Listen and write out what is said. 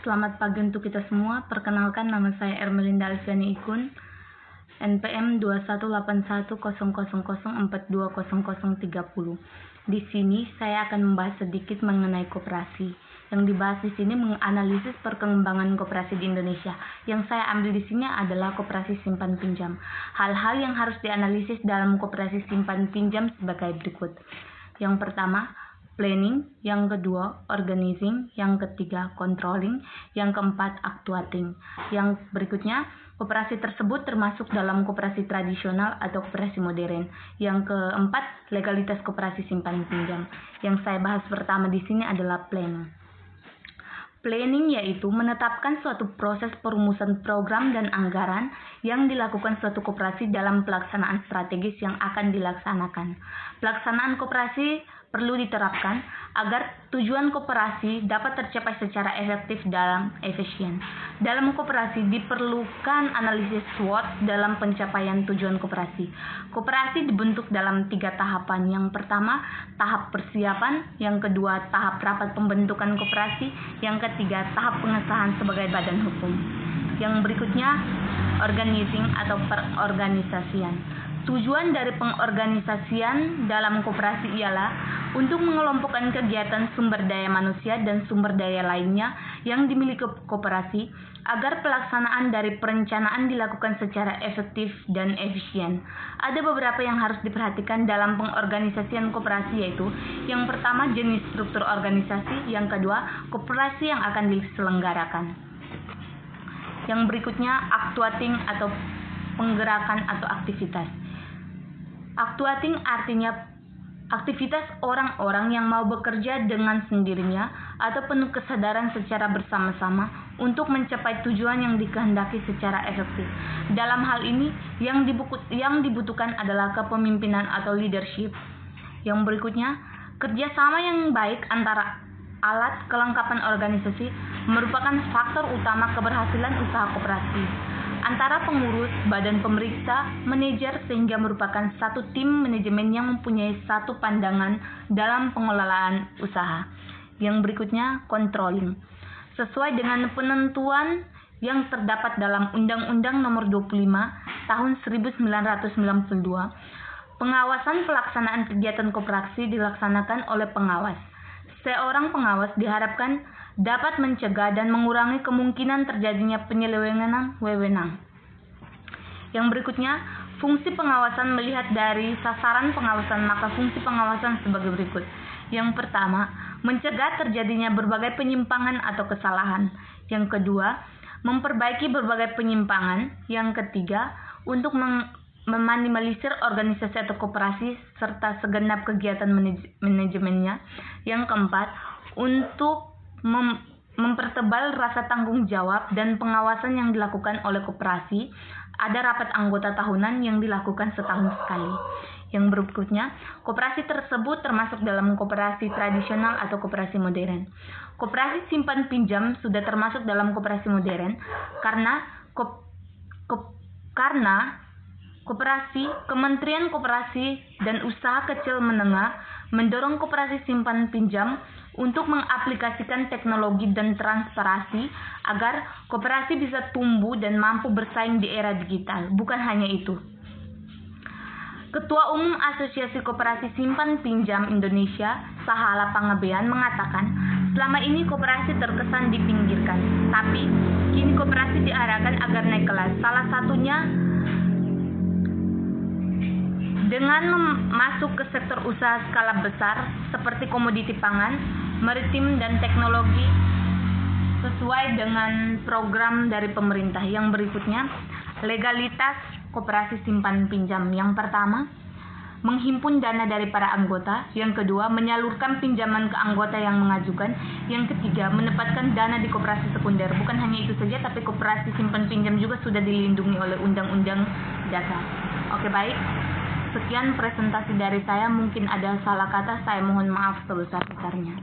Selamat pagi untuk kita semua. Perkenalkan, nama saya Ermelinda Alfiani Ikun, NPM 21810004200030. Di sini saya akan membahas sedikit mengenai koperasi. Yang dibahas di sini menganalisis perkembangan koperasi di Indonesia. Yang saya ambil di sini adalah koperasi simpan pinjam. Hal-hal yang harus dianalisis dalam koperasi simpan pinjam sebagai berikut. Yang pertama, planning, yang kedua organizing, yang ketiga controlling, yang keempat actuating. Yang berikutnya, koperasi tersebut termasuk dalam koperasi tradisional atau koperasi modern. Yang keempat, legalitas koperasi simpan pinjam. Yang saya bahas pertama di sini adalah planning. Planning yaitu menetapkan suatu proses perumusan program dan anggaran yang dilakukan suatu koperasi dalam pelaksanaan strategis yang akan dilaksanakan. Pelaksanaan koperasi perlu diterapkan agar tujuan koperasi dapat tercapai secara efektif dan efisien. Dalam koperasi diperlukan analisis SWOT dalam pencapaian tujuan koperasi. Koperasi dibentuk dalam 3 tahapan. Yang pertama, tahap persiapan. Yang kedua, tahap rapat pembentukan koperasi. Yang ketiga, tahap pengesahan sebagai badan hukum. Yang berikutnya, organizing atau perorganisasian. Tujuan dari pengorganisasian dalam koperasi ialah untuk mengelompokkan kegiatan sumber daya manusia dan sumber daya lainnya yang dimiliki koperasi agar pelaksanaan dari perencanaan dilakukan secara efektif dan efisien. Ada beberapa yang harus diperhatikan dalam pengorganisasian koperasi, yaitu yang pertama, jenis struktur organisasi, yang kedua, koperasi yang akan diselenggarakan. Yang berikutnya, actuating atau penggerakan atau aktivitas. Actuating artinya aktivitas orang-orang yang mau bekerja dengan sendirinya atau penuh kesadaran secara bersama-sama untuk mencapai tujuan yang dikehendaki secara efektif. Dalam hal ini, yang dibutuhkan adalah kepemimpinan atau leadership. Yang berikutnya, kerjasama yang baik antara alat kelengkapan organisasi merupakan faktor utama keberhasilan usaha koperasi. Antara pengurus, badan pemeriksa, manajer, sehingga merupakan satu tim manajemen yang mempunyai satu pandangan dalam pengelolaan usaha. Yang berikutnya, controlling. Sesuai dengan penentuan yang terdapat dalam Undang-Undang Nomor 25 Tahun 1992, pengawasan pelaksanaan kegiatan koperasi dilaksanakan oleh pengawas. Seorang pengawas diharapkan dapat mencegah dan mengurangi kemungkinan terjadinya penyelewengan wewenang. Yang berikutnya, fungsi pengawasan melihat dari sasaran pengawasan, maka fungsi pengawasan sebagai berikut. Yang pertama, mencegah terjadinya berbagai penyimpangan atau kesalahan. Yang kedua, memperbaiki berbagai penyimpangan. Yang ketiga, untuk meminimalisir organisasi atau koperasi serta segenap kegiatan manajemennya. Yang keempat, untuk mempertebal rasa tanggung jawab dan pengawasan yang dilakukan oleh koperasi. Ada rapat anggota tahunan yang dilakukan setahun sekali. Yang berikutnya, koperasi tersebut termasuk dalam koperasi tradisional atau koperasi modern. Koperasi simpan pinjam sudah termasuk dalam koperasi modern karena koperasi, Kementerian Koperasi dan Usaha Kecil Menengah mendorong koperasi simpan pinjam untuk mengaplikasikan teknologi dan transparansi agar koperasi bisa tumbuh dan mampu bersaing di era digital. Bukan hanya itu. Ketua Umum Asosiasi Koperasi Simpan Pinjam Indonesia, Sahala Pangabean, mengatakan, selama ini koperasi terkesan dipinggirkan, tapi kini koperasi diarahkan agar naik kelas. Salah satunya dengan masuk ke sektor usaha skala besar seperti komoditi pangan, maritim, dan teknologi sesuai dengan program dari pemerintah. Yang berikutnya, legalitas koperasi simpan pinjam. Yang pertama, menghimpun dana dari para anggota. Yang kedua, menyalurkan pinjaman ke anggota yang mengajukan. Yang ketiga, menempatkan dana di koperasi sekunder. Bukan hanya itu saja, tapi koperasi simpan pinjam juga sudah dilindungi oleh Undang-Undang Dasar. Oke, baik. Sekian presentasi dari saya, mungkin ada salah kata, saya mohon maaf sebesar-besarnya.